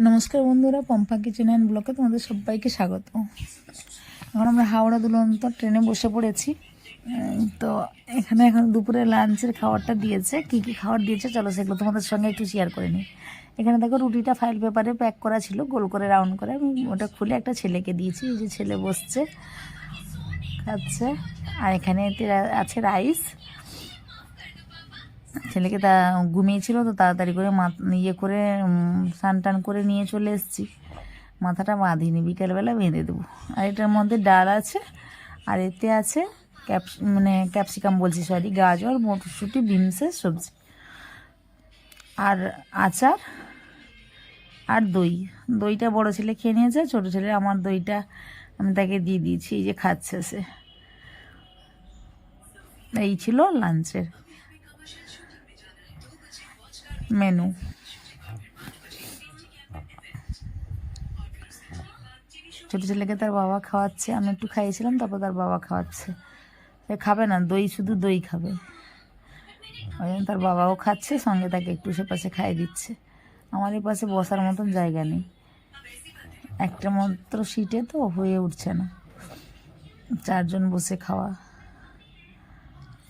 নমস্কার বন্ধুরা, Pampa kitchen and ব্লগে তোমাদের সবাইকে স্বাগত। এখন আমরা হাওড়া দুরন্ত ট্রেনে বসে পড়েছি। তো এখানে এখন দুপুরে লাঞ্চের খাবারটা দিয়েছে। কী কী খাবার দিয়েছে চলো সেগুলো তোমাদের সঙ্গে একটু শেয়ার করে নিই। এখানে দেখো রুটিটা ফাইল পেপারে প্যাক করা ছিল, গোল করে রাউন্ড করে। আমি ওটা খুলে একটা ছেলেকে দিয়েছি। এই যে ছেলে বসছে খাচ্ছে। আর এখানে আছে রাইস। ছেলেকে তা ঘুমিয়েছিল, তো তাড়াতাড়ি করে ইয়ে করে স্নান টান করে নিয়ে চলে এসেছি। মাথাটা বাঁধিনি, বিকেলবেলা বেঁধে দেবো। আর এটার মধ্যে ডাল আছে, আর এতে আছে ক্যাপসিকাম বলছি, সরি, গাজর, মটরশুঁটি, বিনসের সবজি, আর আচার, আর দইটা বড় ছেলে খেয়ে নিয়েছে। ছোটো ছেলে আমার দইটা আমি তাকে দিয়ে দিয়েছি, এই যে খাচ্ছে সে। এই ছিল লাঞ্চের মেনু। ছোটো ছেলেকে তার বাবা খাওয়াচ্ছে, আমি একটু খাইয়েছিলাম, তারপর তার বাবা খাওয়াচ্ছে। সে খাবে না দই, শুধু দই খাবে। ওই জন্য তার বাবাও খাচ্ছে, সঙ্গে তাকে একটু সে পাশে খাইয়ে দিচ্ছে। আমার এই পাশে বসার মতন জায়গা নেই, একটা মাত্র সিটে তো হয়ে উঠছে না, চারজন বসে খাওয়া।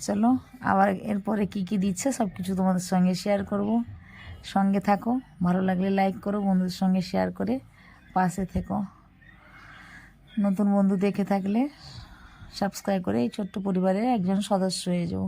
চলো আবার এরপরে কি কি দিচ্ছে সব কিছু তোমাদের সঙ্গে শেয়ার করব। সঙ্গে থাকো, ভালো লাগলে লাইক করো, বন্ধুদের সঙ্গে শেয়ার করে পাশে থেকো। নতুন বন্ধু দেখে থাকলে সাবস্ক্রাইব করে এই ছোট্ট পরিবারের একজন সদস্য হয়ে যাও।